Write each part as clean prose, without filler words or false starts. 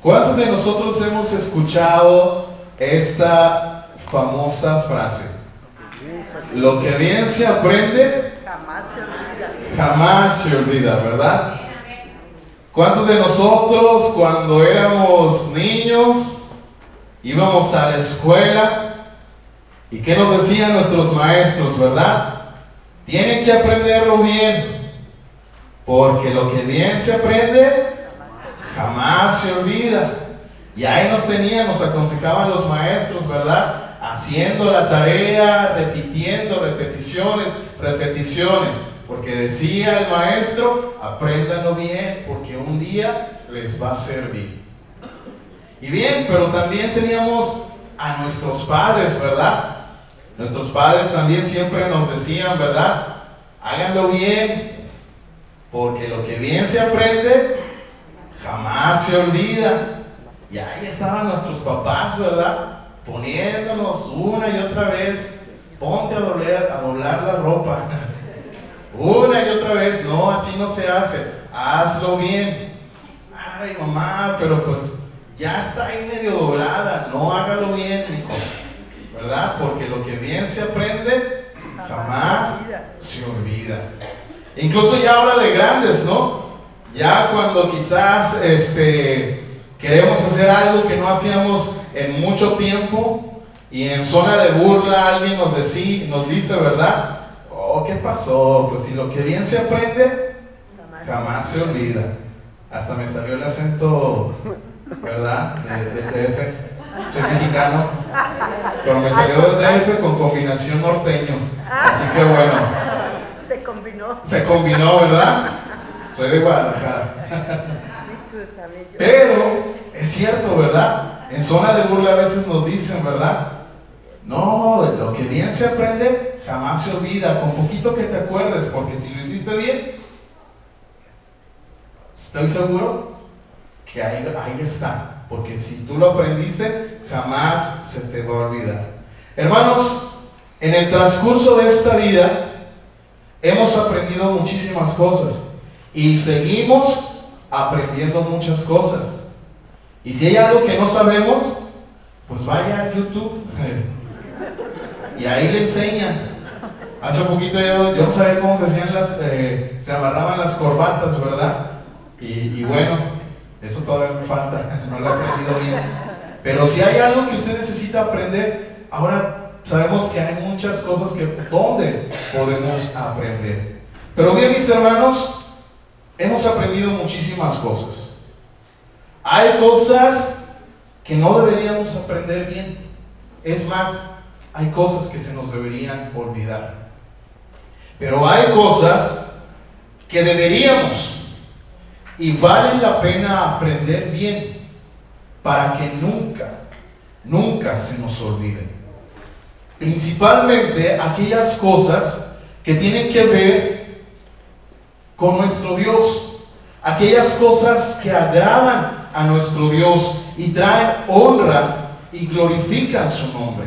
¿Cuántos de nosotros hemos escuchado esta famosa frase? Lo que bien se aprende, jamás se olvida, ¿verdad? ¿Cuántos de nosotros cuando éramos niños íbamos a la escuela y qué nos decían nuestros maestros, verdad? Tienen que aprenderlo bien, porque lo que bien se aprende, jamás se olvida. Y ahí nos aconsejaban los maestros, ¿verdad? Haciendo la tarea, repitiendo, repeticiones, porque decía el maestro, apréndanlo bien, porque un día les va a servir. Y bien, pero también teníamos a nuestros padres, ¿verdad? Nuestros padres también siempre nos decían, ¿verdad? Háganlo bien, porque lo que bien se aprende, jamás se olvida. Y ahí estaban nuestros papás, ¿verdad? Poniéndonos una y otra vez, ponte a doblar la ropa. Una y otra vez, no, así no se hace, hazlo bien. Ay, mamá, pero pues ya está ahí medio doblada, no, hágalo bien, hijo, ¿verdad? Porque lo que bien se aprende, jamás se olvida. Incluso ya ahora de grandes, ¿no? Ya cuando quizás queremos hacer algo que no hacíamos en mucho tiempo y en zona de burla alguien nos dice, ¿verdad? Oh, ¿qué pasó? Pues si lo que bien se aprende, jamás se olvida. Hasta me salió el acento, ¿verdad? Del DF. Soy mexicano, pero me salió del DF con combinación norteño. Así que bueno. Se combinó, ¿verdad? Soy de Guadalajara. Pero es cierto, ¿verdad? En zona de burla a veces nos dicen, ¿verdad? No, lo que bien se aprende, jamás se olvida. Con poquito que te acuerdes, porque si lo hiciste bien, estoy seguro que ahí está. Porque si tú lo aprendiste, jamás se te va a olvidar. Hermanos, en el transcurso de esta vida, hemos aprendido muchísimas cosas. Y seguimos aprendiendo muchas cosas. Y si hay algo que no sabemos, pues vaya a YouTube y ahí le enseñan. Hace poquito yo no sabía cómo se hacían se amarraban las corbatas, ¿verdad? Y bueno, eso todavía me falta, no lo he aprendido bien. Pero si hay algo que usted necesita aprender, ahora sabemos que hay muchas cosas donde podemos aprender. Pero bien, mis hermanos, hemos aprendido muchísimas cosas. Hay cosas que no deberíamos aprender bien. Es más, hay cosas que se nos deberían olvidar. Pero hay cosas que deberíamos y vale la pena aprender bien para que nunca se nos olviden. Principalmente aquellas cosas que tienen que ver con nuestro Dios, aquellas cosas que agradan a nuestro Dios y traen honra y glorifican su nombre,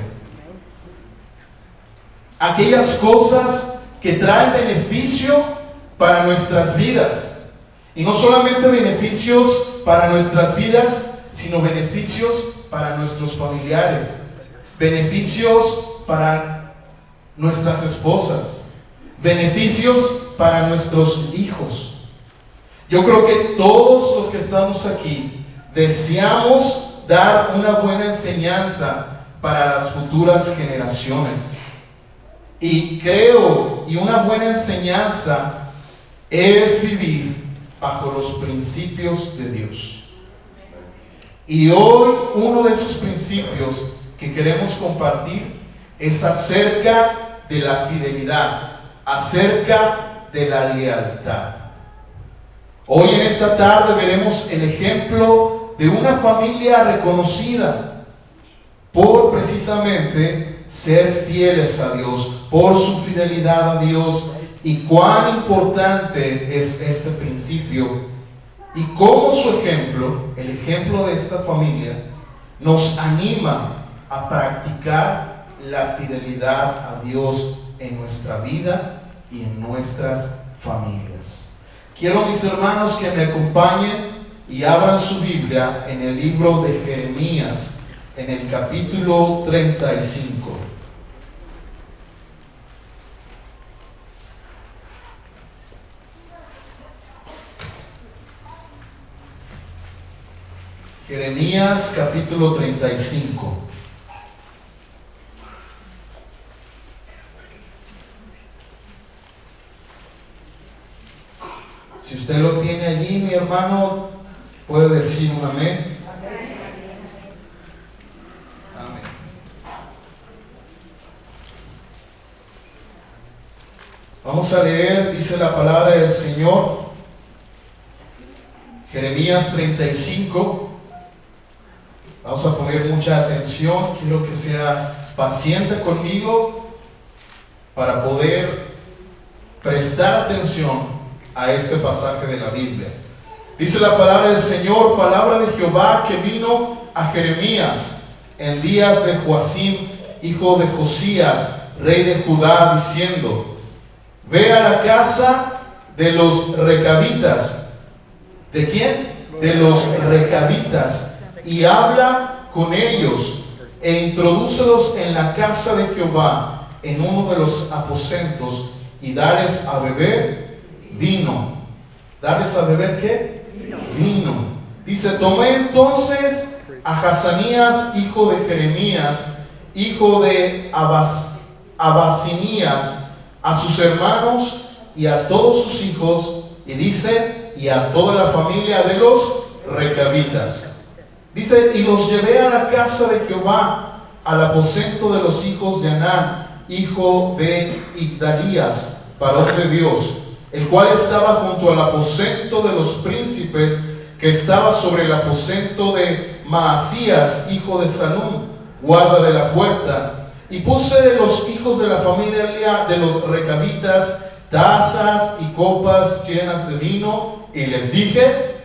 aquellas cosas que traen beneficio para nuestras vidas, y no solamente beneficios para nuestras vidas, sino beneficios para nuestros familiares, beneficios para nuestras esposas, beneficios para nuestros hijos. Yo creo que todos los que estamos aquí deseamos dar una buena enseñanza para las futuras generaciones. Y creo, y una buena enseñanza es vivir bajo los principios de Dios. Y hoy uno de esos principios que queremos compartir es acerca de la fidelidad, acerca de la lealtad. Hoy en esta tarde veremos el ejemplo de una familia reconocida por precisamente ser fieles a Dios, por su fidelidad a Dios, y cuán importante es este principio, y cómo su ejemplo, el ejemplo de esta familia, nos anima a practicar la fidelidad a Dios en nuestra vida y en nuestras familias. Quiero, mis hermanos, que me acompañen y abran su Biblia en el libro de Jeremías, en el capítulo 35. Jeremías capítulo 35. Si usted lo tiene allí, mi hermano, puede decir un amén. Amén. Vamos a leer, dice la palabra del Señor, Jeremías 35. Vamos a poner mucha atención, quiero que sea paciente conmigo para poder prestar atención a este pasaje de la Biblia. Dice la palabra del Señor, palabra de Jehová que vino a Jeremías en días de Joacim, hijo de Josías, rey de Judá, diciendo: ve a la casa de los recabitas. ¿De quién? De los recabitas, y habla con ellos, e introdúcelos en la casa de Jehová, en uno de los aposentos, y dales a beber vino. ¿Darles a beber qué? Vino. Dice: tomé entonces a Hazanías, hijo de Jeremías, hijo de Abasinías, a sus hermanos y a todos sus hijos, y dice, y a toda la familia de los recabitas. Dice: y los llevé a la casa de Jehová, al aposento de los hijos de Anán, hijo de Igdalías, varón de Dios, el cual estaba junto al aposento de los príncipes, que estaba sobre el aposento de Maasías, hijo de Salum, guarda de la puerta. Y puse de los hijos de la familia de los recabitas tazas y copas llenas de vino, y les dije: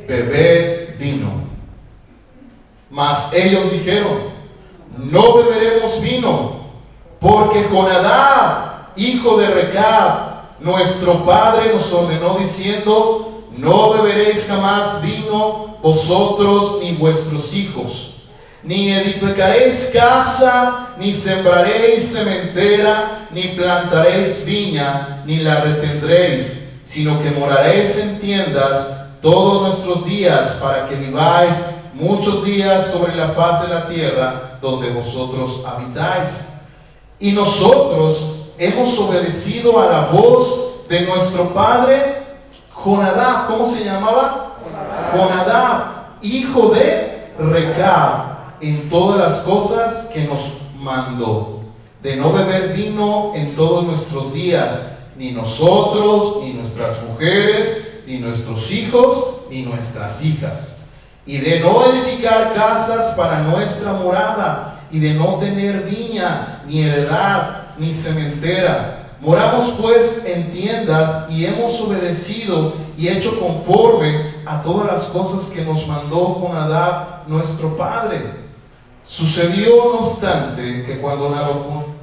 bebed vino. Mas ellos dijeron: no beberemos vino, porque Jonadab, hijo de Recab, nuestro padre, nos ordenó diciendo: no beberéis jamás vino, vosotros ni vuestros hijos, ni edificaréis casa, ni sembraréis sementera, ni plantaréis viña, ni la retendréis, sino que moraréis en tiendas todos nuestros días, para que viváis muchos días sobre la faz de la tierra donde vosotros habitáis. Y nosotros hemos obedecido a la voz de nuestro padre Jonadab. ¿Cómo se llamaba? Jonadab, hijo de Recab, en todas las cosas que nos mandó, de no beber vino en todos nuestros días, ni nosotros, ni nuestras mujeres, ni nuestros hijos, ni nuestras hijas, y de no edificar casas para nuestra morada, y de no tener viña, ni heredad, ni sementera. Moramos pues en tiendas, y hemos obedecido y hecho conforme a todas las cosas que nos mandó Jonadab nuestro padre. Sucedió no obstante que cuando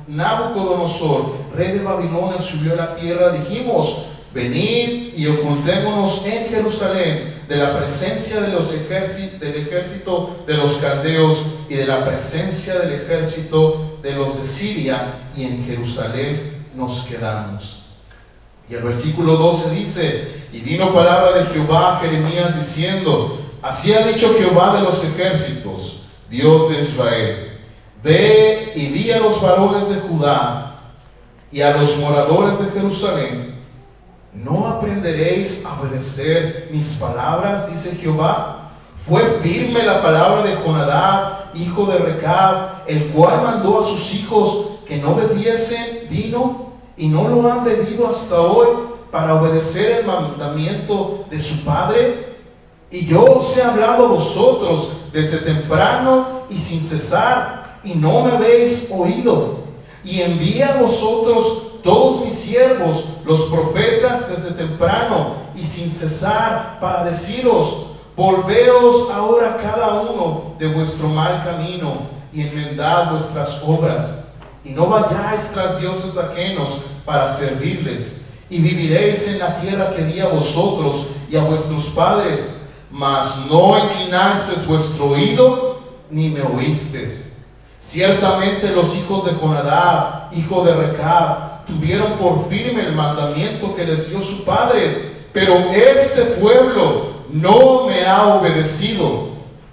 Nabucodonosor, rey de Babilonia, subió a la tierra, dijimos: venid y ocultémonos en Jerusalén de la presencia de los del ejército de los caldeos y de la presencia del ejército de los de Siria, y en Jerusalén nos quedamos. Y el versículo 12 dice: y vino palabra de Jehová a Jeremías diciendo: así ha dicho Jehová de los ejércitos, Dios de Israel: ve y di a los varones de Judá y a los moradores de Jerusalén: ¿no aprenderéis a obedecer mis palabras? Dice Jehová. Fue firme la palabra de Jonadab, hijo de Recab, el cual mandó a sus hijos que no bebiesen vino, y no lo han bebido hasta hoy, para obedecer el mandamiento de su padre. Y yo os he hablado a vosotros desde temprano y sin cesar, y no me habéis oído. Y envié a vosotros todos mis siervos, los profetas, desde temprano y sin cesar, para deciros: volveos ahora cada uno de vuestro mal camino, y enmendad vuestras obras, y no vayáis tras dioses ajenos para servirles, y viviréis en la tierra que di a vosotros y a vuestros padres. mas no inclinasteis vuestro oído, ni me oísteis. Ciertamente los hijos de Jonadab, hijo de Recab, tuvieron por firme el mandamiento que les dio su padre, pero este pueblo no me ha obedecido.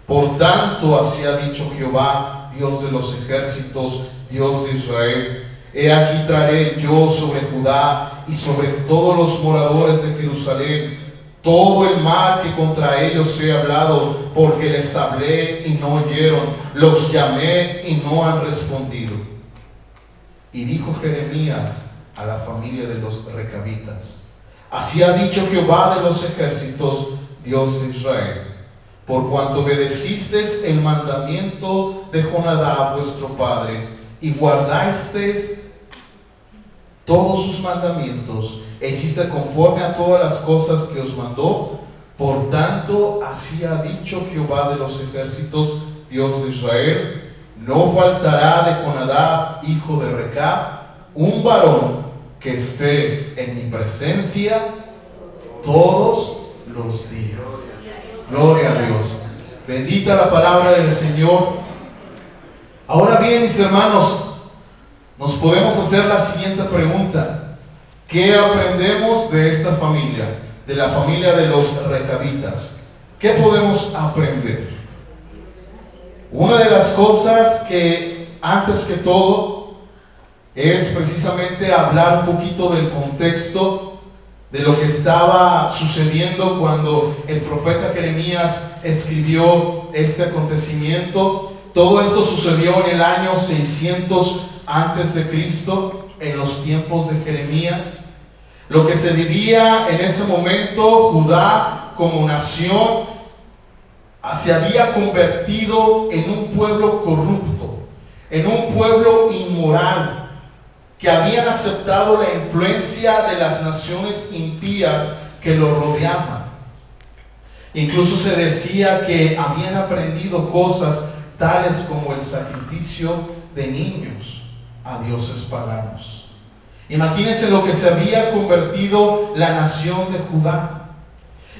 Por tanto, así ha dicho Jehová, Dios de los ejércitos, Dios de Israel: he aquí traeré yo sobre Judá y sobre todos los moradores de Jerusalén todo el mal que contra ellos he hablado, porque les hablé y no oyeron, los llamé y no han respondido. Y dijo Jeremías a la familia de los recabitas: así ha dicho Jehová de los ejércitos, Dios de Israel: por cuanto obedecisteis el mandamiento de Jonadab vuestro padre, y guardasteis todos sus mandamientos, e hiciste conforme a todas las cosas que os mandó, por tanto, así ha dicho Jehová de los ejércitos, Dios de Israel: no faltará de Jonadab, hijo de Recab, un varón que esté en mi presencia todos los días. Gloria a Dios. Bendita la palabra del Señor. Ahora bien, mis hermanos, nos podemos hacer la siguiente pregunta: ¿qué aprendemos de esta familia, de la familia de los recabitas? ¿Qué podemos aprender? Una de las cosas que, antes que todo, es precisamente hablar un poquito del contexto de lo que estaba sucediendo cuando el profeta Jeremías escribió este acontecimiento. Todo esto sucedió en el año 600 antes de Cristo, en los tiempos de Jeremías. Lo que se vivía en ese momento, Judá como nación se había convertido en un pueblo corrupto, en un pueblo inmoral, que habían aceptado la influencia de las naciones impías que lo rodeaban. Incluso se decía que habían aprendido cosas tales como el sacrificio de niños a dioses paganos. Imagínense lo que se había convertido la nación de Judá.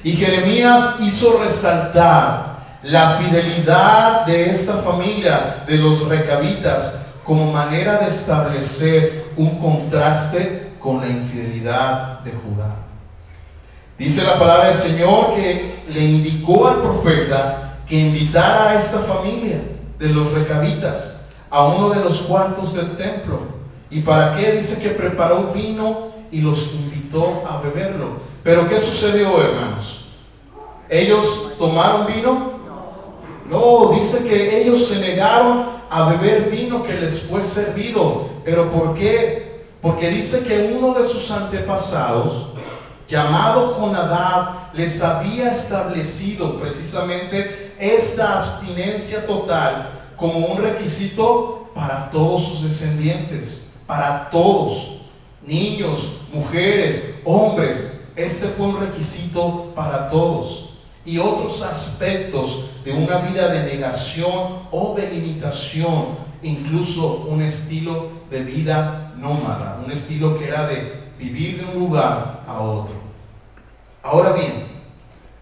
Y Jeremías hizo resaltar la fidelidad de esta familia de los recabitas como manera de establecer un contraste con la infidelidad de Judá. Dice la palabra del Señor que le indicó al profeta que invitara a esta familia de los recabitas a uno de los cuartos del templo. ¿Y para qué? Dice que preparó vino y los invitó a beberlo. Pero ¿qué sucedió, hermanos? ¿Ellos tomaron vino? No, dice que ellos se negaron a beber vino que les fue servido. ¿Pero por qué? Porque dice que uno de sus antepasados, llamado Jonadab, les había establecido precisamente esta abstinencia total como un requisito para todos sus descendientes, para todos, niños, mujeres, hombres. Este fue un requisito para todos. Y otros aspectos de una vida de negación o de limitación, incluso un estilo de vida nómada, un estilo que era de vivir de un lugar a otro. Ahora bien,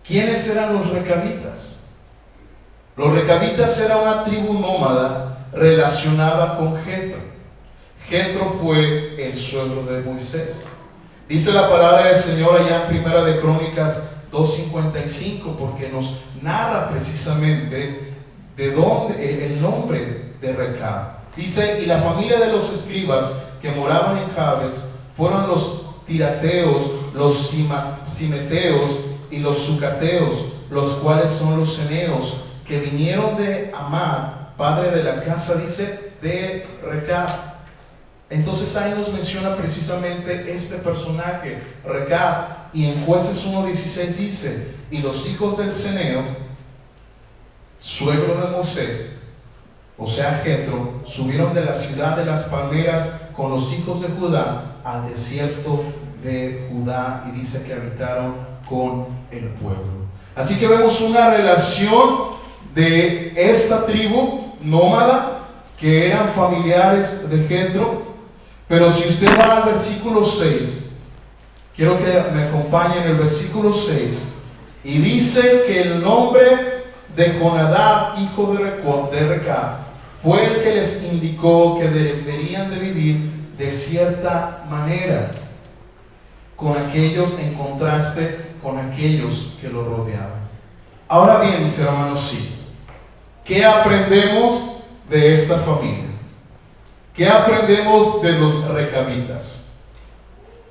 ¿quiénes eran los recabitas? Los recabitas era una tribu nómada relacionada con Jetro. Jetro fue el suegro de Moisés. Dice la palabra del Señor allá en Primera de Crónicas 2:55, porque nos narra precisamente de dónde el nombre de Recab. Dice: y la familia de los escribas que moraban en Jabes fueron los tirateos, los simeteos y los sucateos, los cuales son los ceneos, que vinieron de Amad, padre de la casa, dice, de Recab. Entonces ahí nos menciona precisamente este personaje, Recab. Y en Jueces 1:16 dice: y los hijos del ceneo, suegro de Moisés, o sea Jetro, subieron de la ciudad de las palmeras con los hijos de Judá al desierto de Judá, y dice que habitaron con el pueblo. Así que vemos una relación de esta tribu nómada que eran familiares de Jetro. Pero si usted va al versículo 6, quiero que me acompañe en el versículo 6. Y dice que el nombre de Jonadab, hijo de Recab, fue el que les indicó que deberían de vivir de cierta manera con aquellos, en contraste con aquellos que lo rodeaban. Ahora bien, mis hermanos, sí, ¿qué aprendemos de esta familia? ¿Qué aprendemos de los recabitas?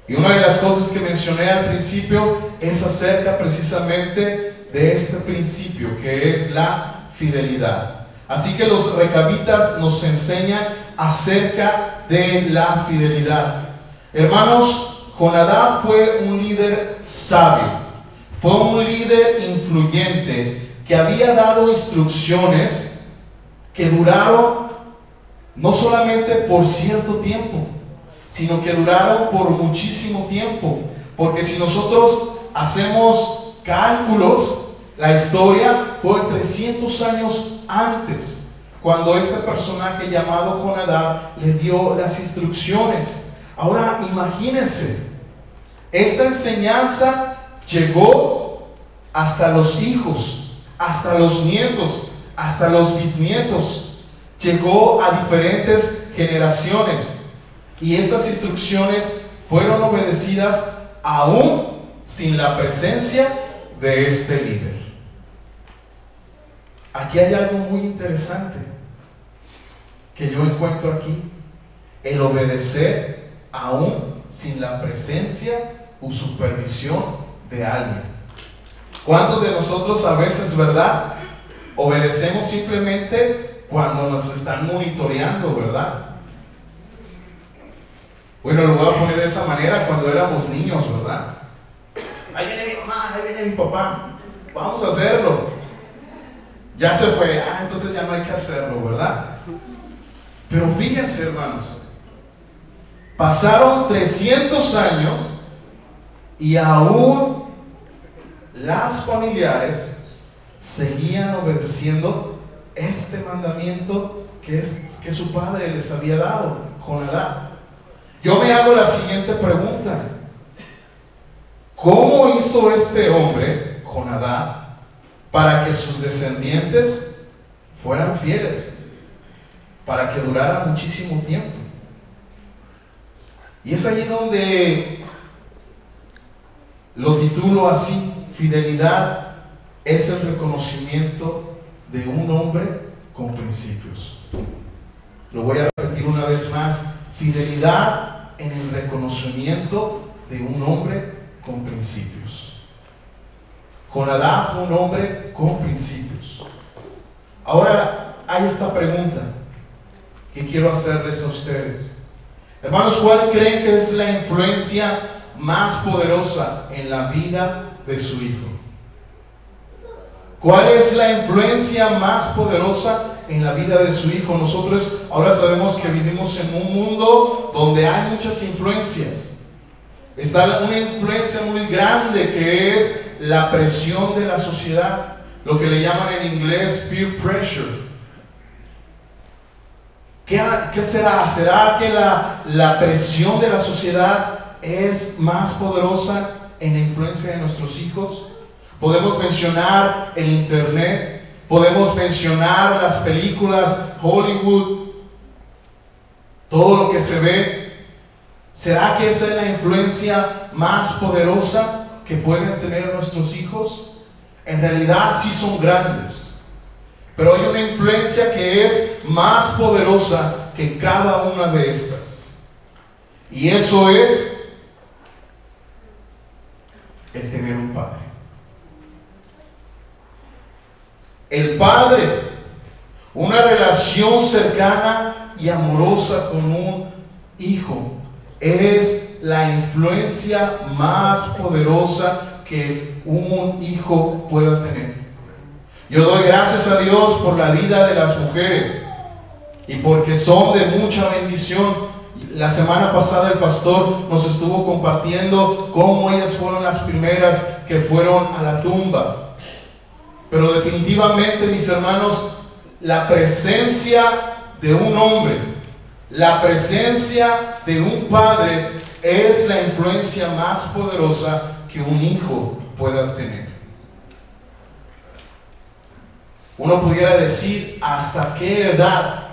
Y una de las cosas que mencioné al principio es acerca precisamente de este principio, que es la fidelidad. Así que los recabitas nos enseñan acerca de la fidelidad. Hermanos, Jonadab fue un líder sabio, fue un líder influyente que había dado instrucciones que duraron no solamente por cierto tiempo, sino que duraron por muchísimo tiempo. Porque si nosotros hacemos cálculos, la historia fue 300 años antes, cuando este personaje llamado Jonadab le dio las instrucciones. Ahora imagínense, esta enseñanza llegó hasta los hijos, hasta los nietos, hasta los bisnietos, llegó a diferentes generaciones, y esas instrucciones fueron obedecidas aún sin la presencia de este líder. Aquí hay algo muy interesante que yo encuentro aquí: el obedecer aún sin la presencia o supervisión de alguien. ¿Cuántos de nosotros a veces, verdad, obedecemos simplemente cuando nos están monitoreando, verdad? Bueno, lo voy a poner de esa manera: cuando éramos niños, ¿verdad? Ahí viene mi mamá, ahí viene mi papá, vamos a hacerlo. Ya se fue, entonces ya no hay que hacerlo, ¿verdad? Pero fíjense, hermanos, pasaron 300 años y aún las familiares seguían obedeciendo este mandamiento que su padre les había dado, Jonadab. Yo me hago la siguiente pregunta: ¿cómo hizo este hombre, Jonadab, para que sus descendientes fueran fieles, para que durara muchísimo tiempo? Y es allí donde lo titulo así: fidelidad es el reconocimiento de un hombre con principios. Lo voy a repetir una vez más: fidelidad en el reconocimiento de un hombre con principios. Jonadab fue un hombre con principios. Ahora hay esta pregunta que quiero hacerles a ustedes. Hermanos, ¿cuál creen que es la influencia más poderosa en la vida de su hijo? ¿Cuál es la influencia más poderosa en la vida de su hijo? Nosotros ahora sabemos que vivimos en un mundo donde hay muchas influencias. Está una influencia muy grande, que es la presión de la sociedad, lo que le llaman en inglés peer pressure. ¿Qué será? ¿Será que la presión de la sociedad es más poderosa en la influencia de nuestros hijos? Podemos mencionar el internet, podemos mencionar las películas, Hollywood, todo lo que se ve. ¿Será que esa es la influencia más poderosa que pueden tener nuestros hijos? En realidad sí son grandes, pero hay una influencia que es más poderosa que cada una de estas, y eso es el tener un padre. El padre, una relación cercana y amorosa con un hijo, es la influencia más poderosa que un hijo pueda tener. Yo doy gracias a Dios por la vida de las mujeres y porque son de mucha bendición. La semana pasada el pastor nos estuvo compartiendo cómo ellas fueron las primeras que fueron a la tumba. Pero definitivamente, mis hermanos, la presencia de un hombre, la presencia de un padre es la influencia más poderosa que un hijo pueda tener. Uno pudiera decir hasta qué edad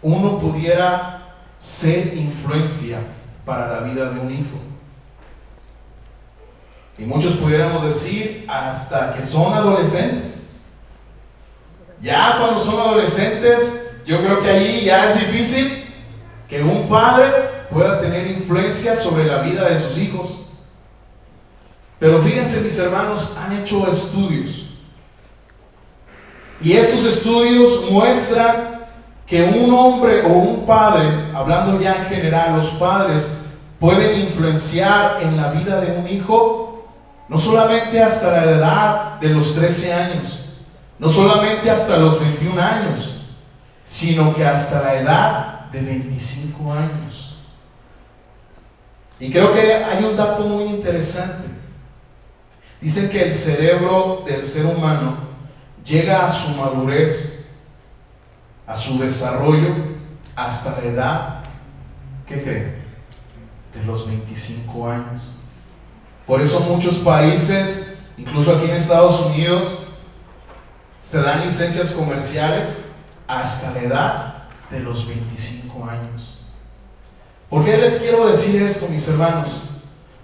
uno pudiera ser influencia para la vida de un hijo. Y muchos pudiéramos decir hasta que son adolescentes. Ya cuando son adolescentes, yo creo que ahí ya es difícil que un padre pueda tener influencia sobre la vida de sus hijos. Pero fíjense, mis hermanos, han hecho estudios. Y esos estudios muestran que un hombre o un padre, hablando ya en general, los padres pueden influenciar en la vida de un hijo, no solamente hasta la edad de los 13 años, no solamente hasta los 21 años, sino que hasta la edad de 25 años. Y creo que hay un dato muy interesante. Dicen que el cerebro del ser humano llega a su madurez, a su desarrollo, hasta la edad, ¿qué creen? De los 25 años. Por eso muchos países, incluso aquí en Estados Unidos, se dan licencias comerciales hasta la edad de los 25 años. ¿Por qué les quiero decir esto, mis hermanos?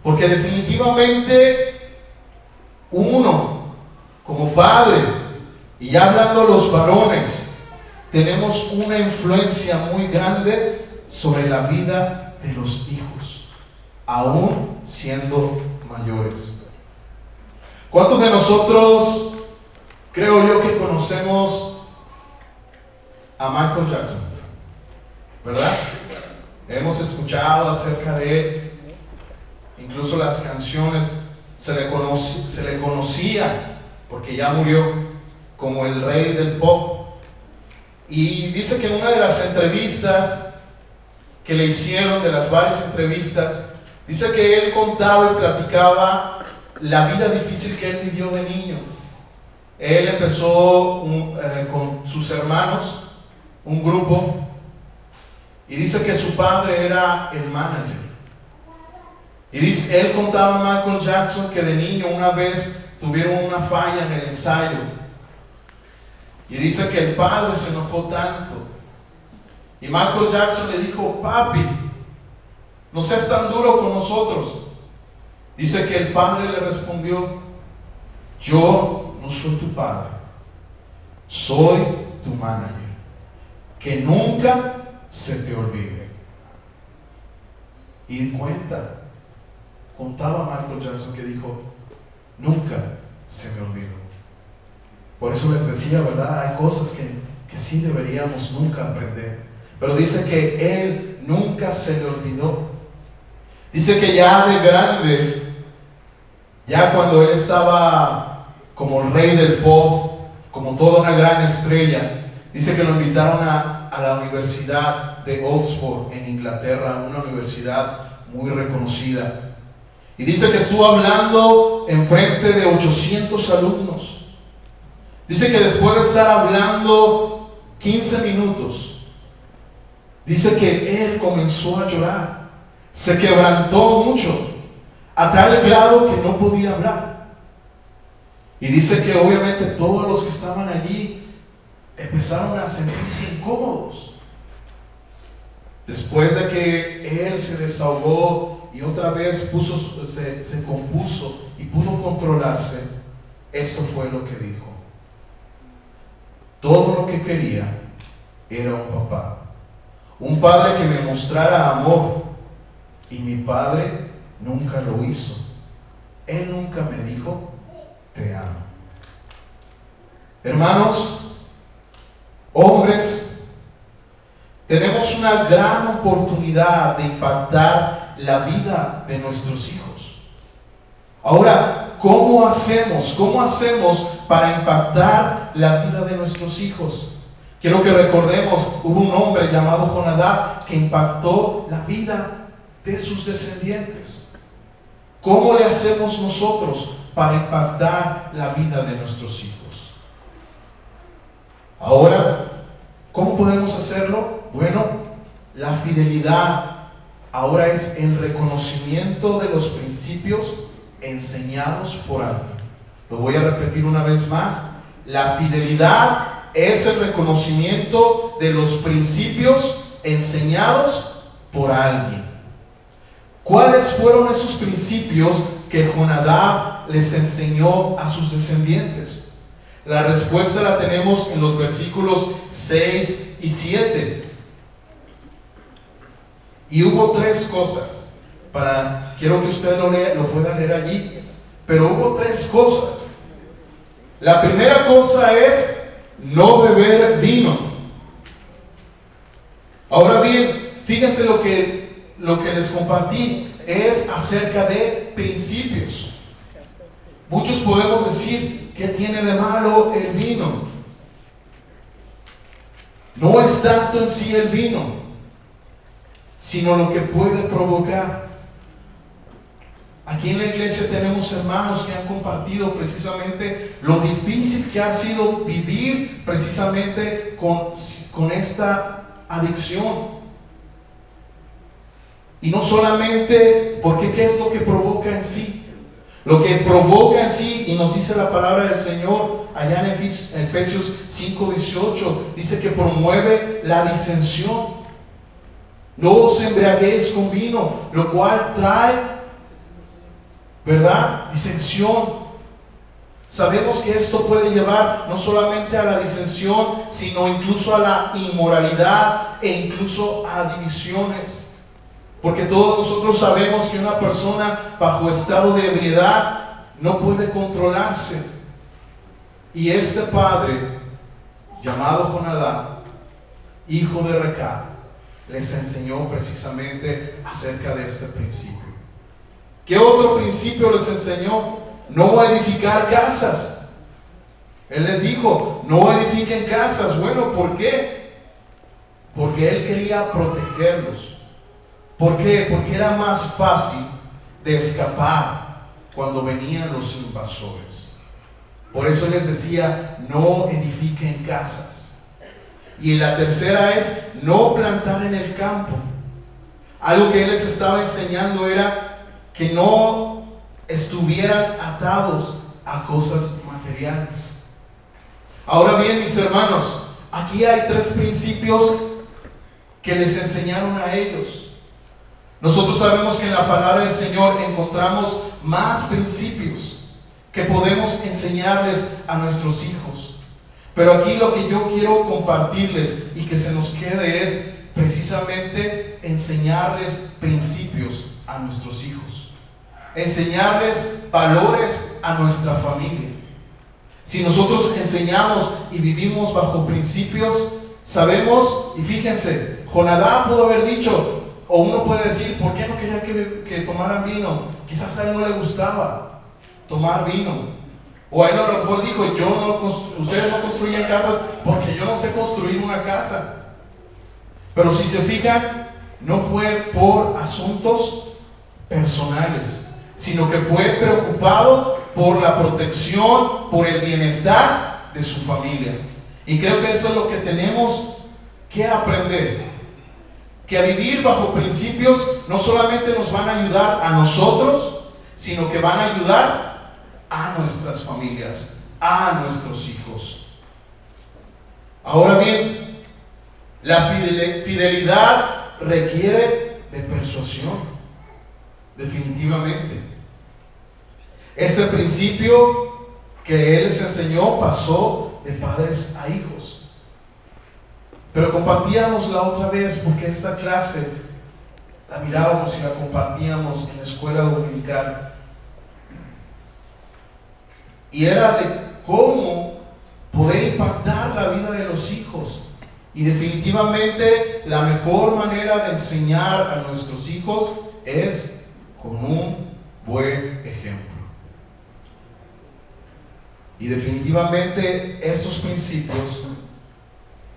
Porque definitivamente uno, como padre, y ya hablando a los varones, tenemos una influencia muy grande sobre la vida de los hijos, aún siendo mayores. ¿Cuántos de nosotros, creo yo, que conocemos a Michael Jackson? ¿Verdad? Hemos escuchado acerca de él, incluso las canciones se le conocía, porque ya murió, como el rey del pop. Y dice que en una de las entrevistas que le hicieron, de las varias entrevistas, dice que él contaba y platicaba la vida difícil que él vivió de niño. Él empezó con sus hermanos, un grupo, y dice que su padre era el manager. Y dice, él contaba a Michael Jackson que de niño una vez tuvieron una falla en el ensayo. Y dice que el padre se enojó tanto. Y Michael Jackson le dijo: papi, no seas tan duro con nosotros. Dice que el padre le respondió: yo no soy tu padre, soy tu manager. Que nunca se te olvide. Y contaba Michael Jackson que dijo: nunca se me olvidó. Por eso les decía, ¿verdad? Hay cosas que sí deberíamos nunca aprender. Pero dice que él nunca se le olvidó. Dice que ya de grande, ya cuando él estaba como el rey del pop, como toda una gran estrella, dice que lo invitaron a la Universidad de Oxford en Inglaterra, una universidad muy reconocida. Y dice que estuvo hablando en frente de 800 alumnos. Dice que después de estar hablando 15 minutos, dice que él comenzó a llorar, se quebrantó mucho, a tal grado que no podía hablar. Y dice que obviamente todos los que estaban allí empezaron a sentirse incómodos. Después de que él se desahogó y otra vez se compuso y pudo controlarse, esto fue lo que dijo: todo lo que quería era un padre que me mostrara amor, y mi padre nunca lo hizo. Él nunca me dijo: te amo. Hermanos, hombres, tenemos una gran oportunidad de impactar la vida de nuestros hijos. Ahora, ¿cómo hacemos? ¿Cómo hacemos para impactar la vida de nuestros hijos? Quiero que recordemos, hubo un hombre llamado Jonadab que impactó la vida de sus descendientes. ¿Cómo le hacemos nosotros para impactar la vida de nuestros hijos? Ahora, ¿cómo podemos hacerlo? Bueno, la fidelidad ahora es el reconocimiento de los principios enseñados por alguien. Lo voy a repetir una vez más: La fidelidad es el reconocimiento de los principios enseñados por alguien. ¿Cuáles fueron esos principios que Jonadab les enseñó a sus descendientes? La respuesta la tenemos en los versículos 6 y 7. Y hubo tres cosas. Quiero que usted lo pueda leer allí. Pero hubo tres cosas. La primera cosa es no beber vino. Ahora bien, fíjense lo que les compartí es acerca de principios. Muchos podemos decir, ¿qué tiene de malo el vino? No es tanto en sí el vino, sino lo que puede provocar. Aquí en la iglesia tenemos hermanos que han compartido precisamente lo difícil que ha sido vivir precisamente con esta adicción. Y no solamente porque ¿qué es lo que provoca en sí? Lo que provoca en sí, y nos dice la palabra del Señor allá en Efesios 5:18, dice que promueve la disensión. No os embriaguéis con vino, lo cual trae, ¿verdad?, disensión. Sabemos que esto puede llevar no solamente a la disensión, sino incluso a la inmoralidad e incluso a divisiones. Porque todos nosotros sabemos que una persona bajo estado de ebriedad no puede controlarse. Y este padre, llamado Jonadab, hijo de Recab, les enseñó precisamente acerca de este principio. ¿Qué otro principio les enseñó? No edificar casas. Él les dijo, no edifiquen casas. Bueno, ¿por qué? Porque él quería protegerlos. ¿Por qué? Porque era más fácil de escapar cuando venían los invasores. Por eso les decía, no edifiquen casas. Y la tercera es, no plantar en el campo. Algo que él les estaba enseñando era que no estuvieran atados a cosas materiales. Ahora bien, mis hermanos, aquí hay tres principios que les enseñaron a ellos. Nosotros sabemos que en la palabra del Señor encontramos más principios que podemos enseñarles a nuestros hijos. Pero aquí lo que yo quiero compartirles y que se nos quede es precisamente enseñarles principios a nuestros hijos. Enseñarles valores a nuestra familia. Si nosotros enseñamos y vivimos bajo principios, sabemos, y fíjense, Jonadab pudo haber dicho, o uno puede decir, ¿por qué no quería que tomaran vino? Quizás a él no le gustaba tomar vino. O a él a lo mejor dijo, ustedes no construyen casas porque yo no sé construir una casa. Pero si se fijan, no fue por asuntos personales, sino que fue preocupado por la protección, por el bienestar de su familia. Y creo que eso es lo que tenemos que aprender. Que a vivir bajo principios no solamente nos van a ayudar a nosotros, sino que van a ayudar a nuestras familias, a nuestros hijos. Ahora bien, la fidelidad requiere de persuasión, definitivamente. Ese principio que él les enseñó pasó de padres a hijos. Pero compartíamos la otra vez, porque esta clase la mirábamos y la compartíamos en la escuela dominical. Y era de cómo poder impactar la vida de los hijos. Y definitivamente la mejor manera de enseñar a nuestros hijos es con un buen ejemplo. Y definitivamente esos principios,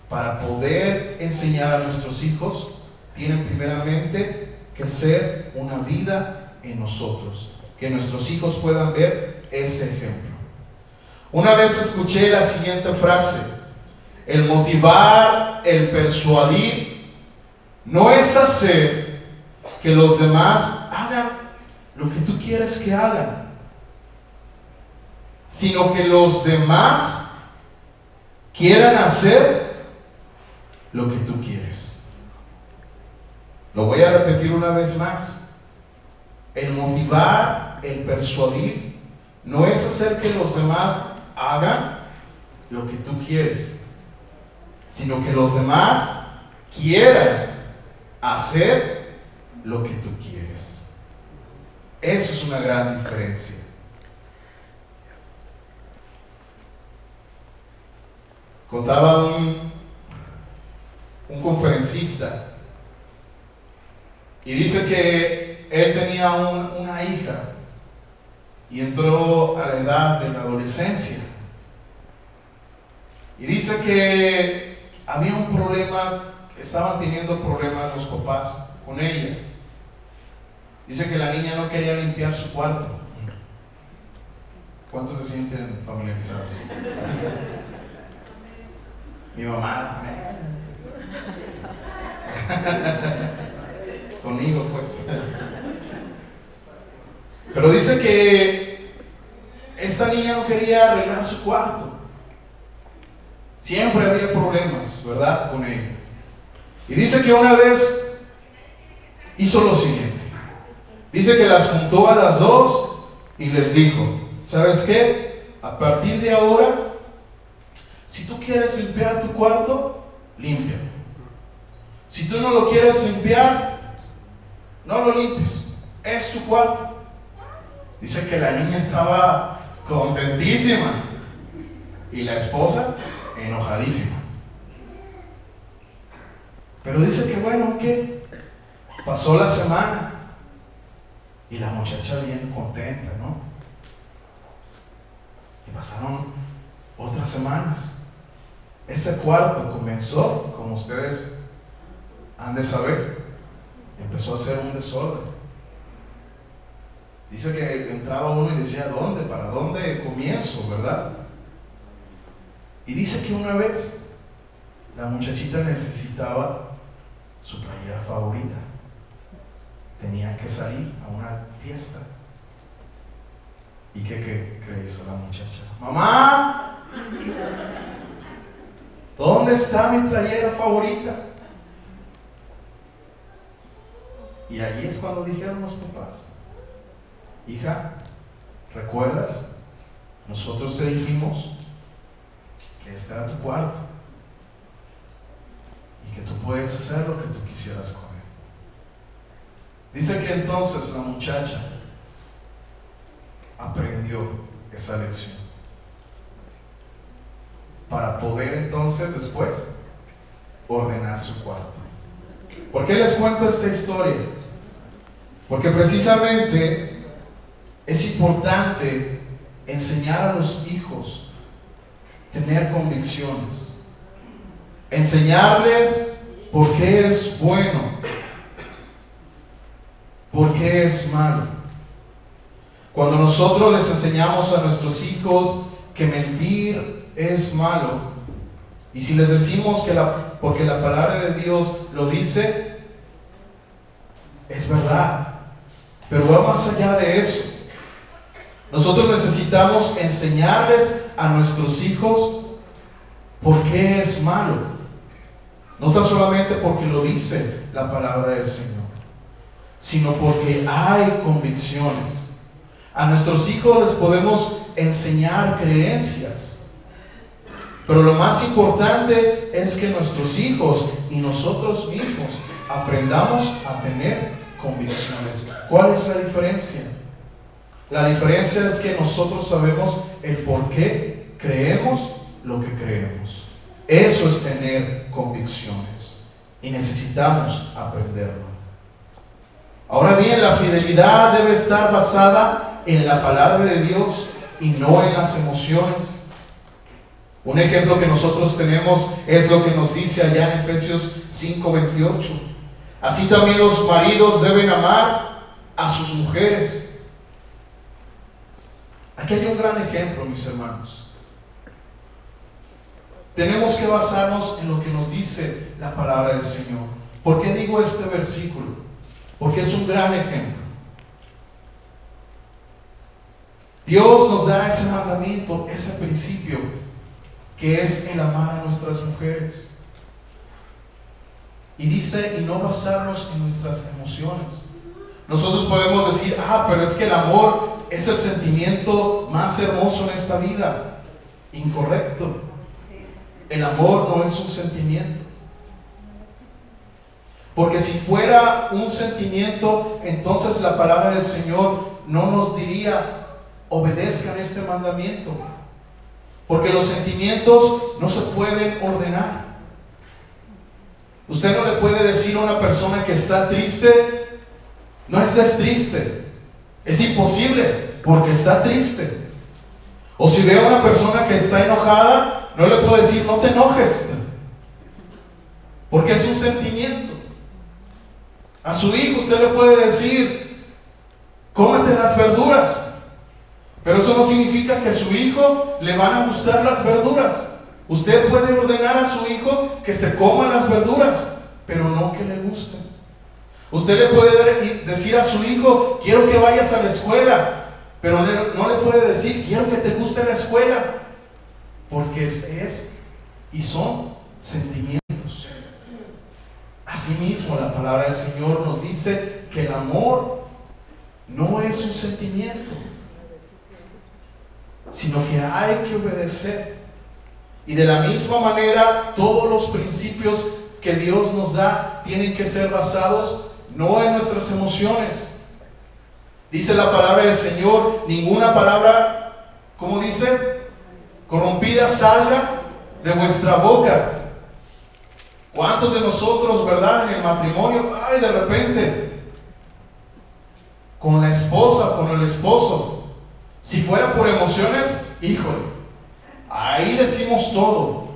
para poder enseñar a nuestros hijos, tienen primeramente que ser una vida en nosotros, que nuestros hijos puedan ver ese ejemplo. Una vez escuché la siguiente frase: el motivar, el persuadir, no es hacer que los demás hagan lo que tú quieres que hagan, sino que los demás quieran hacer lo que tú quieres. Lo voy a repetir una vez más. El motivar, el persuadir, no es hacer que los demás hagan lo que tú quieres, sino que los demás quieran hacer lo que tú quieres. Eso es una gran diferencia. Contaba un conferencista y dice que él tenía una hija y entró a la edad de la adolescencia. Y dice que había un problema, estaban teniendo problemas los papás con ella. Dice que la niña no quería limpiar su cuarto. ¿Cuántos se sienten familiarizados? Mi mamá. Conmigo, pues. Pero dice que esa niña no quería arreglar su cuarto. Siempre había problemas, ¿verdad?, con ella. Y dice que una vez hizo lo siguiente. Dice que las juntó a las dos y les dijo: ¿sabes qué? A partir de ahora, si tú quieres limpiar tu cuarto, límpialo. Si tú no lo quieres limpiar, no lo limpies. Es tu cuarto. Dice que la niña estaba contentísima y la esposa enojadísima. Pero dice que bueno, ¿qué? Pasó la semana y la muchacha bien contenta, ¿no? Y pasaron otras semanas. Ese cuarto comenzó, como ustedes han de saber, empezó a ser un desorden. Dice que entraba uno y decía: ¿dónde? ¿Para dónde comienzo? ¿Verdad? Y dice que una vez la muchachita necesitaba su playera favorita. Tenía que salir a una fiesta. ¿Y qué hizo la muchacha? ¡Mamá! ¿Dónde está mi playera favorita? Y ahí es cuando dijeron los papás: hija, ¿recuerdas? Nosotros te dijimos que este era tu cuarto y que tú puedes hacer lo que tú quisieras con él. Dice que entonces la muchacha aprendió esa lección para poder entonces después ordenar su cuarto. ¿Por qué les cuento esta historia? Porque precisamente es importante enseñar a los hijos tener convicciones, enseñarles por qué es bueno, por qué es malo. Cuando nosotros les enseñamos a nuestros hijos que mentir es malo, y si les decimos que porque la palabra de Dios lo dice, es verdad, pero va más allá de eso. Nosotros necesitamos enseñarles a nuestros hijos por qué es malo, no tan solamente porque lo dice la palabra del Señor, sino porque hay convicciones. A nuestros hijos les podemos enseñar creencias, pero lo más importante es que nuestros hijos y nosotros mismos aprendamos a tener convicciones. ¿Cuál es la diferencia? La diferencia es que nosotros sabemos el por qué creemos lo que creemos. Eso es tener convicciones y necesitamos aprenderlo. Ahora bien, la fidelidad debe estar basada en la palabra de Dios y no en las emociones. Un ejemplo que nosotros tenemos es lo que nos dice allá en Efesios 5:28. Así también los maridos deben amar a sus mujeres. Aquí hay un gran ejemplo, mis hermanos. Tenemos que basarnos en lo que nos dice la palabra del Señor. ¿Por qué digo este versículo? Porque es un gran ejemplo. Dios nos da ese mandamiento, ese principio. que es el amar a nuestras mujeres. Y dice, y no basarnos en nuestras emociones. Nosotros podemos decir, pero es que el amor es el sentimiento más hermoso en esta vida. Incorrecto. El amor no es un sentimiento. Porque si fuera un sentimiento, entonces la palabra del Señor no nos diría, obedezcan este mandamiento. Porque los sentimientos no se pueden ordenar. Usted no le puede decir a una persona que está triste, no estés triste. Es imposible, porque está triste. O si ve a una persona que está enojada, no le puedo decir, no te enojes, porque es un sentimiento. A su hijo usted le puede decir, cómete las verduras, pero eso no significa que a su hijo le van a gustar las verduras. Usted puede ordenar a su hijo que se coma las verduras, pero no que le gusten. Usted le puede decir a su hijo, quiero que vayas a la escuela, pero no le puede decir, quiero que te guste la escuela, porque es y son sentimientos. Asimismo, la palabra del Señor nos dice que el amor no es un sentimiento, sino que hay que obedecer. Y de la misma manera, todos los principios que Dios nos da tienen que ser basados no en nuestras emociones. Dice la palabra del Señor, ninguna palabra, ¿cómo dice? Corrompida salga de vuestra boca. ¿Cuántos de nosotros, verdad, en el matrimonio, de repente, con la esposa, con el esposo, si fuera por emociones, híjole, ahí decimos todo.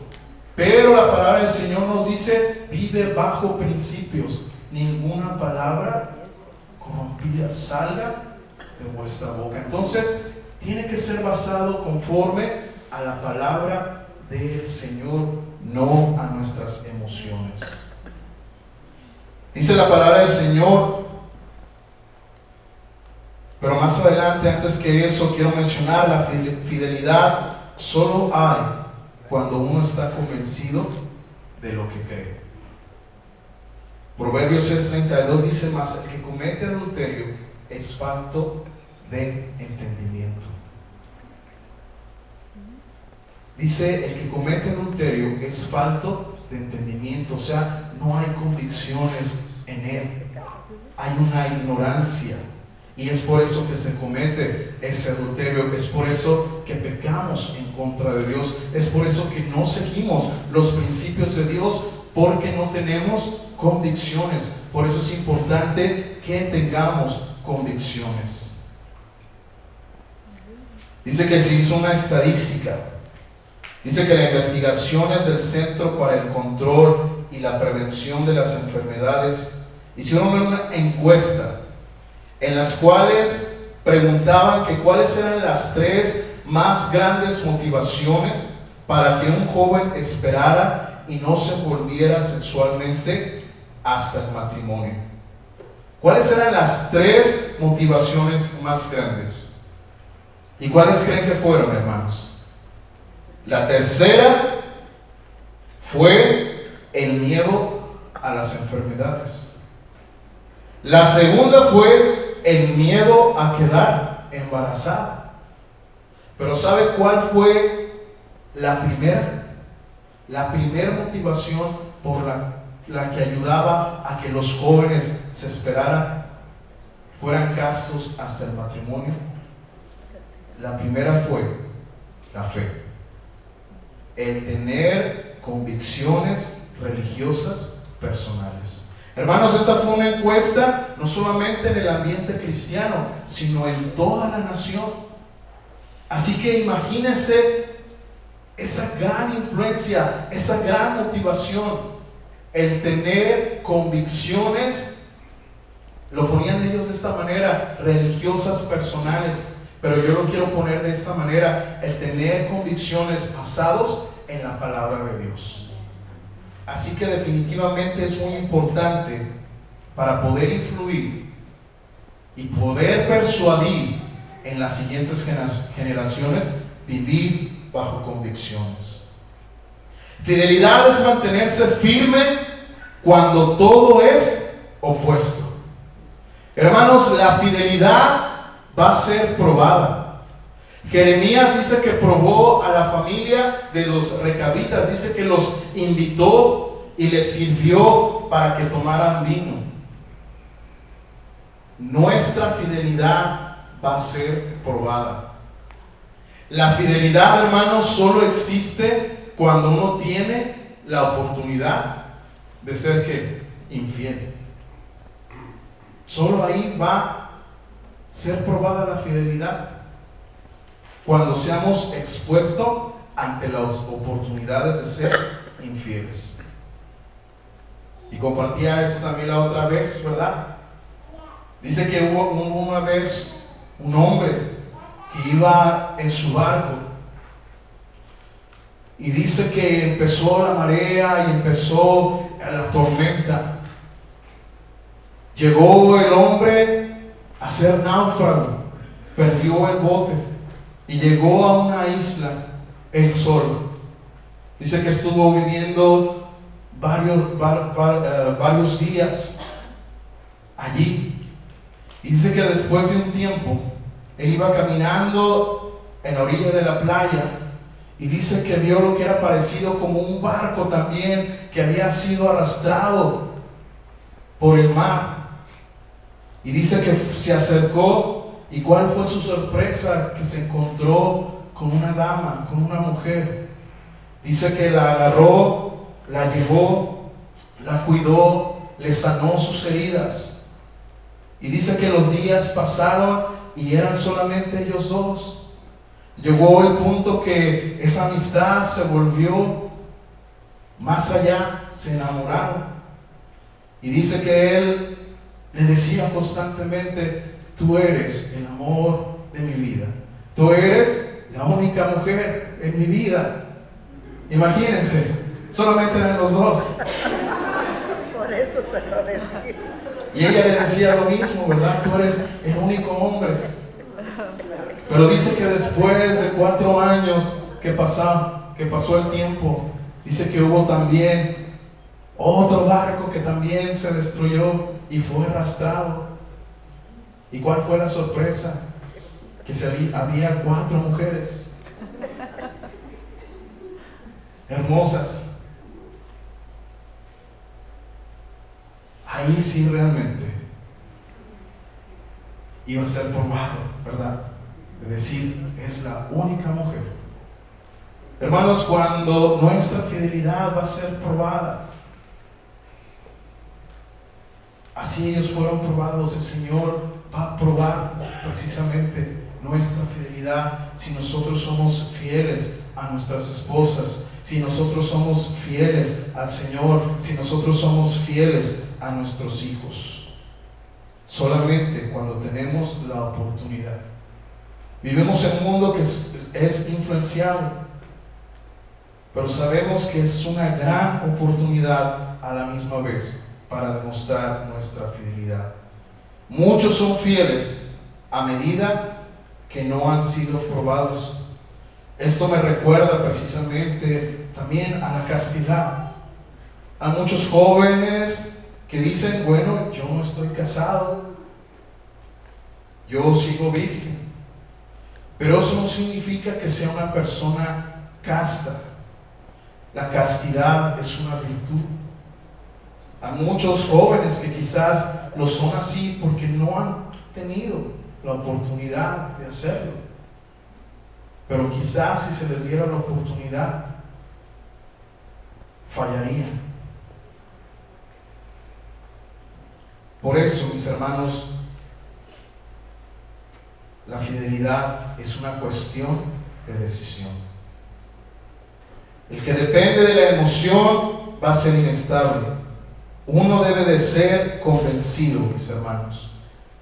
Pero la palabra del Señor nos dice, vive bajo principios. Ninguna palabra corrompida salga de vuestra boca. Entonces, tiene que ser basado conforme a la palabra del Señor, no a nuestras emociones. Dice la palabra del Señor, pero más adelante, antes que eso, quiero mencionar la fidelidad solo hay cuando uno está convencido de lo que cree. Proverbios 6:32 dice, mas el que comete adulterio es falto de entendimiento. Dice, el que comete adulterio es falto de entendimiento, o sea, no hay convicciones en él, hay una ignorancia. Y es por eso que se comete ese adulterio, es por eso que pecamos en contra de Dios, es por eso que no seguimos los principios de Dios, porque no tenemos convicciones. Por eso es importante que tengamos convicciones. Dice que se hizo una estadística. Dice que las investigaciones del Centro para el Control y la Prevención de las Enfermedades hicieron una encuesta en las cuales preguntaban que cuáles eran las 3 más grandes motivaciones para que un joven esperara y no se volviera sexualmente hasta el matrimonio. ¿Cuáles eran las 3 motivaciones más grandes? ¿Y cuáles creen que fueron, hermanos? La tercera fue el miedo a las enfermedades. La segunda fue el miedo a quedar embarazada. Pero ¿sabe cuál fue la primera? La primera motivación por la que ayudaba a que los jóvenes se esperaran, fueran castos hasta el matrimonio. La primera fue la fe. El tener convicciones religiosas personales. Hermanos, esta fue una encuesta no solamente en el ambiente cristiano, sino en toda la nación. Así que imagínense esa gran influencia, esa gran motivación, el tener convicciones, lo ponían ellos de esta manera, religiosas personales. Pero yo lo quiero poner de esta manera, el tener convicciones basados en la palabra de Dios. Así que definitivamente es muy importante para poder influir y poder persuadir en las siguientes generaciones, vivir bajo convicciones. Fidelidad es mantenerse firme cuando todo es opuesto. Hermanos, la fidelidad va a ser probada. Jeremías dice que probó a la familia de los recabitas, dice que los invitó y les sirvió para que tomaran vino. Nuestra fidelidad va a ser probada. La fidelidad, hermanos, solo existe cuando uno tiene la oportunidad de ser ¿qué? Infiel. Solo ahí va a ser probada la fidelidad. Cuando seamos expuestos ante las oportunidades de ser infieles. Y compartía esto también la otra vez, ¿verdad? Dice que hubo una vez un hombre que iba en su barco y dice que empezó la marea y empezó la tormenta. Llegó el hombre a ser náufrago, perdió el bote y llegó a una isla él solo. Dice que estuvo viviendo varios días allí. Y dice que después de un tiempo, él iba caminando en la orilla de la playa y dice que vio lo que era parecido como un barco también que había sido arrastrado por el mar. Y dice que se acercó y cuál fue su sorpresa, que se encontró con una dama, con una mujer. Dice que la agarró, la llevó, la cuidó, le sanó sus heridas. Y dice que los días pasaron y eran solamente ellos dos. Llegó el punto que esa amistad se volvió más allá, se enamoraron. Y dice que él le decía constantemente: tú eres el amor de mi vida, tú eres la única mujer en mi vida. Imagínense, solamente eran los dos. Por eso se lo decía. Y ella le decía lo mismo, ¿verdad? Tú eres el único hombre. Pero dice que después de 4 años que pasó el tiempo, dice que hubo también otro barco que también se destruyó y fue arrastrado. ¿Y cuál fue la sorpresa? Que había 4 mujeres hermosas. Ahí sí realmente iba a ser probado, ¿verdad? Es decir, es la única mujer. Hermanos, cuando nuestra fidelidad va a ser probada, así ellos fueron probados, el Señor va a probar precisamente nuestra fidelidad. Si nosotros somos fieles a nuestras esposas, si nosotros somos fieles al Señor, si nosotros somos fieles a nuestros hijos. Solamente cuando tenemos la oportunidad. Vivimos en un mundo que es influenciado, pero sabemos que es una gran oportunidad a la misma vez para demostrar nuestra fidelidad. Muchos son fieles a medida que no han sido probados. Esto me recuerda precisamente también a la castidad. A muchos jóvenes que dicen: bueno, yo no estoy casado, yo sigo virgen. Pero eso no significa que sea una persona casta. La castidad es una virtud. A muchos jóvenes que quizás lo son así porque no han tenido la oportunidad de hacerlo. Pero quizás si se les diera la oportunidad, fallarían. Por eso, mis hermanos, la fidelidad es una cuestión de decisión. El que depende de la emoción va a ser inestable. Uno debe de ser convencido, mis hermanos.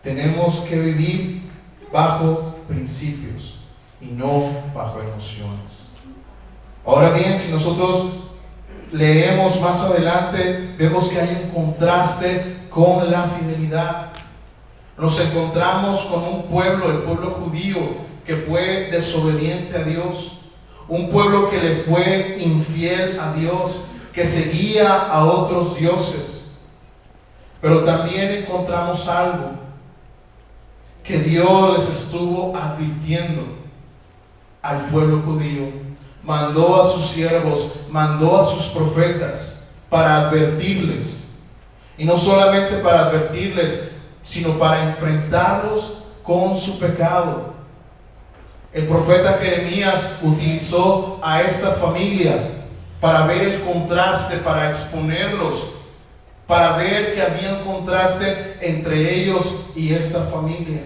Tenemos que vivir bajo principios y no bajo emociones. Ahora bien, si nosotros leemos más adelante, vemos que hay un contraste con la fidelidad. Nos encontramos con un pueblo, el pueblo judío, que fue desobediente a Dios. un pueblo que le fue infiel a Dios, que seguía a otros dioses. Pero también encontramos algo, que Dios les estuvo advirtiendo al pueblo judío. Mandó a sus siervos, mandó a sus profetas para advertirles. Y no solamente para advertirles, sino para enfrentarlos con su pecado. El profeta Jeremías utilizó a esta familia para ver el contraste, para exponerlos, para ver que había un contraste entre ellos y esta familia.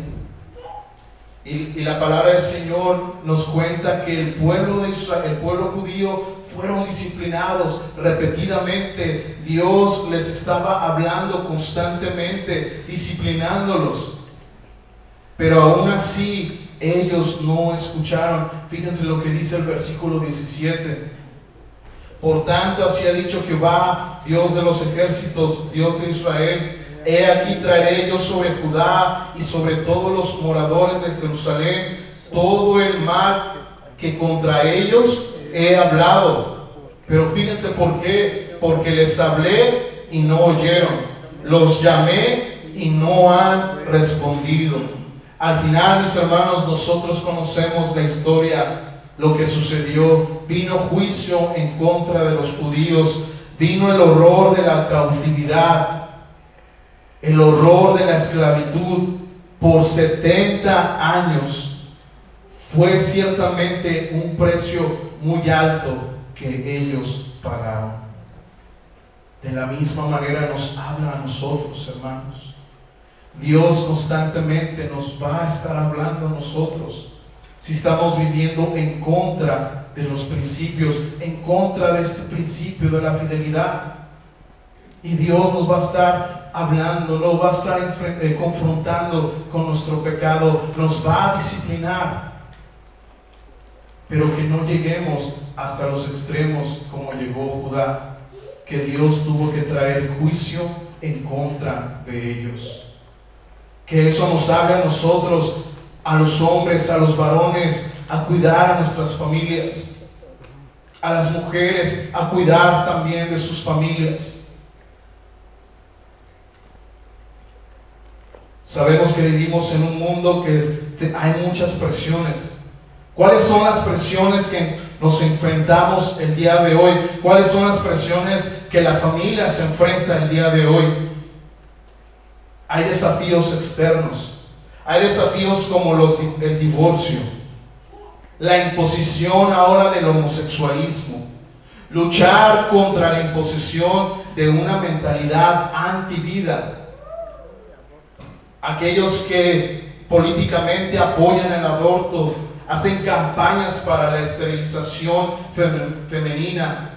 Y la palabra del Señor nos cuenta que el pueblo de Israel, el pueblo judío, fueron disciplinados repetidamente. Dios les estaba hablando constantemente, disciplinándolos. Pero aún así, ellos no escucharon. Fíjense lo que dice el versículo 17. Por tanto, así ha dicho Jehová, Dios de los ejércitos, Dios de Israel: he aquí traeré yo sobre Judá y sobre todos los moradores de Jerusalén todo el mal que contra ellos he hablado. Pero fíjense por qué: porque les hablé y no oyeron, los llamé y no han respondido. Al final, mis hermanos, nosotros conocemos la historia, lo que sucedió. Vino juicio en contra de los judíos, vino el horror de la cautividad, el horror de la esclavitud por 70 años. Fue ciertamente un precio muy alto que ellos pagaron. De la misma manera nos habla a nosotros, hermanos. Dios constantemente nos va a estar hablando a nosotros si estamos viviendo en contra de los principios, en contra de este principio de la fidelidad. Y Dios nos va a estar hablando, nos va a estar confrontando con nuestro pecado, nos va a disciplinar. Pero que no lleguemos hasta los extremos como llegó Judá, que Dios tuvo que traer juicio en contra de ellos. Que eso nos haga a nosotros, a los hombres, a los varones, a cuidar a nuestras familias, a las mujeres, a cuidar también de sus familias. Sabemos que vivimos en un mundo que hay muchas presiones. ¿Cuáles son las presiones que nos enfrentamos el día de hoy? ¿Cuáles son las presiones que la familia se enfrenta el día de hoy? Hay desafíos externos. Hay desafíos como el divorcio, la imposición ahora del homosexualismo, luchar contra la imposición de una mentalidad antivida. Aquellos que políticamente apoyan el aborto, hacen campañas para la esterilización femenina.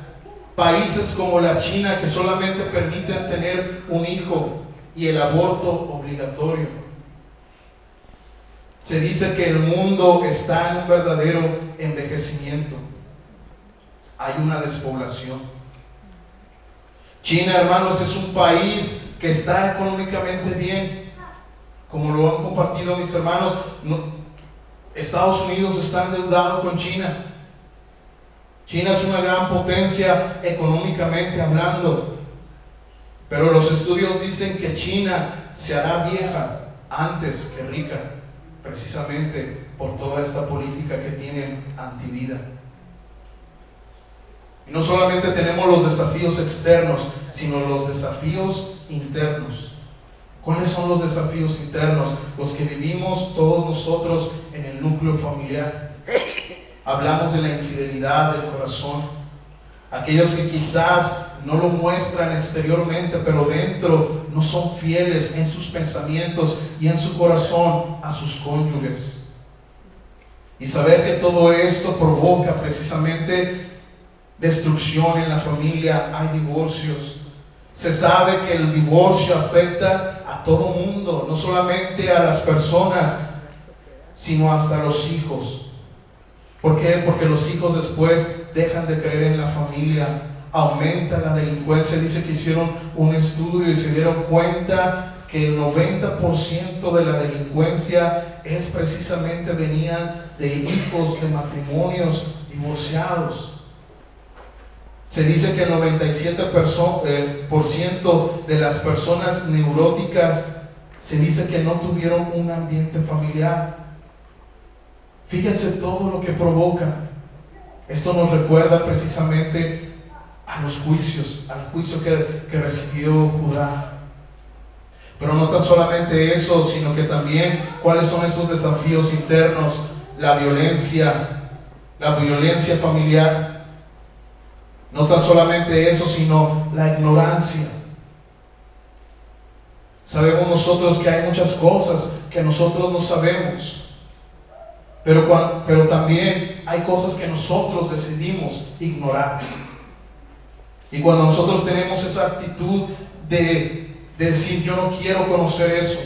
Países como la China que solamente permiten tener un hijo y el aborto obligatorio. Se dice que el mundo está en un verdadero envejecimiento. Hay una despoblación. China, hermanos, es un país que está económicamente bien. Como lo han compartido mis hermanos, Estados Unidos está endeudado con China. China es una gran potencia económicamente hablando. Pero los estudios dicen que China se hará vieja antes que rica, precisamente por toda esta política que tienen antivida. Y no solamente tenemos los desafíos externos, sino los desafíos internos. ¿Cuáles son los desafíos internos? Los que vivimos todos nosotros en el núcleo familiar. Hablamos de la infidelidad del corazón. Aquellos que quizás no lo muestran exteriormente, pero dentro no son fieles en sus pensamientos y en su corazón a sus cónyuges. Y saber que todo esto provoca precisamente destrucción en la familia. Hay divorcios. Se sabe que el divorcio afecta a todo mundo, no solamente a las personas, sino hasta a los hijos. ¿Por qué? Porque los hijos después dejan de creer en la familia, aumenta la delincuencia. Dice que hicieron un estudio y se dieron cuenta que el 90% de la delincuencia es precisamente venían de hijos de matrimonios divorciados. Se dice que el 97% de las personas neuróticas se dice que no tuvieron un ambiente familiar. Fíjense todo lo que provoca. Esto nos recuerda precisamente a los juicios, al juicio que recibió Judá. Pero no tan solamente eso, sino que también cuáles son esos desafíos internos, la violencia familiar. No tan solamente eso, sino la ignorancia. Sabemos nosotros que hay muchas cosas que nosotros no sabemos, pero también hay cosas que nosotros decidimos ignorar. Y cuando nosotros tenemos esa actitud de decir, yo no quiero conocer eso,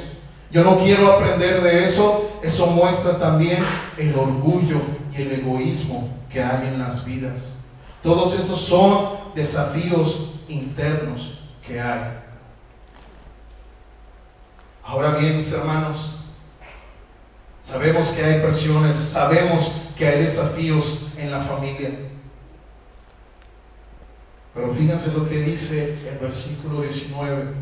yo no quiero aprender de eso, eso muestra también el orgullo y el egoísmo que hay en las vidas. Todos estos son desafíos internos que hay. Ahora bien, mis hermanos, sabemos que hay presiones, sabemos que hay desafíos en la familia. Pero fíjense lo que dice el versículo 19.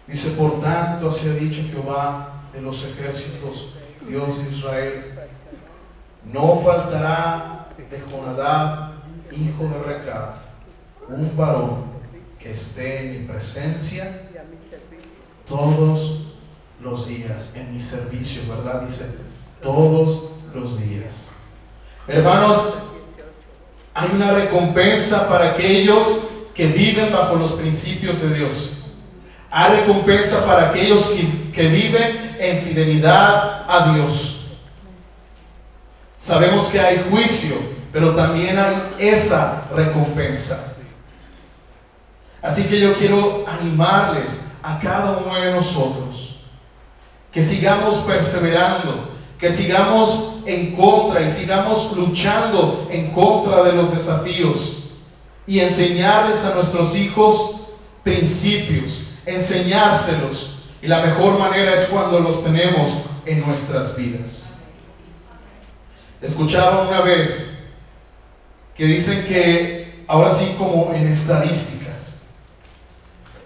Dice, por tanto, así ha dicho Jehová de los ejércitos, Dios de Israel, no faltará de Jonadab, hijo de Recab, un varón que esté en mi presencia todos los días, en mi servicio, ¿verdad? Dice, todos los días. Hermanos, hay una recompensa para aquellos que viven bajo los principios de Dios. Hay recompensa para aquellos que viven en fidelidad a Dios. Sabemos que hay juicio, pero también hay esa recompensa. Así que yo quiero animarles a cada uno de nosotros que sigamos perseverando, que sigamos en contra y sigamos luchando en contra de los desafíos y enseñarles a nuestros hijos principios, enseñárselos, y la mejor manera es cuando los tenemos en nuestras vidas. Escuchaba una vez que dicen que, ahora sí como en estadísticas,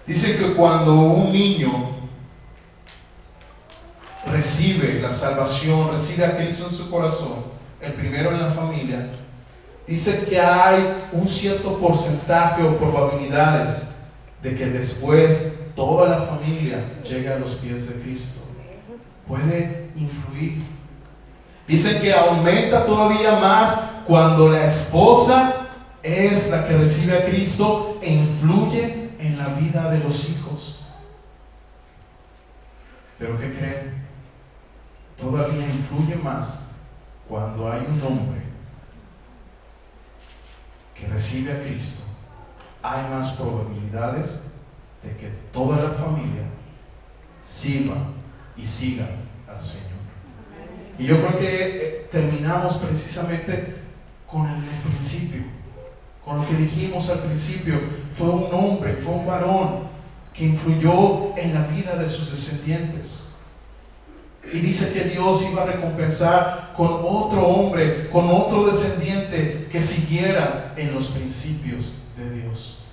dicen que cuando un niño recibe la salvación, recibe a Cristo en su corazón, el primero en la familia, dice que hay un cierto porcentaje o probabilidades de que después toda la familia llegue a los pies de Cristo. Puede influir. Dicen que aumenta todavía más cuando la esposa es la que recibe a Cristo e influye en la vida de los hijos. Pero ¿qué creen? Todavía influye más cuando hay un hombre que recibe a Cristo. Hay más probabilidades de que toda la familia sirva y siga al Señor. Y yo creo que terminamos precisamente con el principio, con lo que dijimos al principio. Fue un hombre, fue un varón que influyó en la vida de sus descendientes. Y dice que Dios iba a recompensar con otro hombre, con otro descendiente que siguiera en los principios de Dios.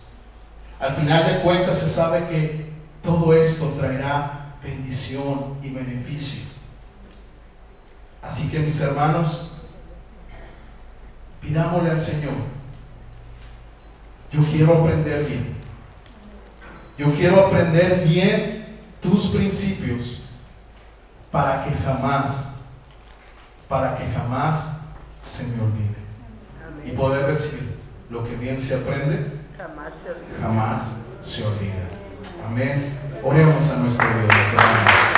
Al final de cuentas se sabe que todo esto traerá bendición y beneficio. Así que, mis hermanos, pidámosle al Señor: yo quiero aprender bien, yo quiero aprender bien tus principios para que jamás se me olvide. Amén. Y poder decir, lo que bien se aprende jamás se olvida. Amén. Oremos a nuestro Dios, hermanos.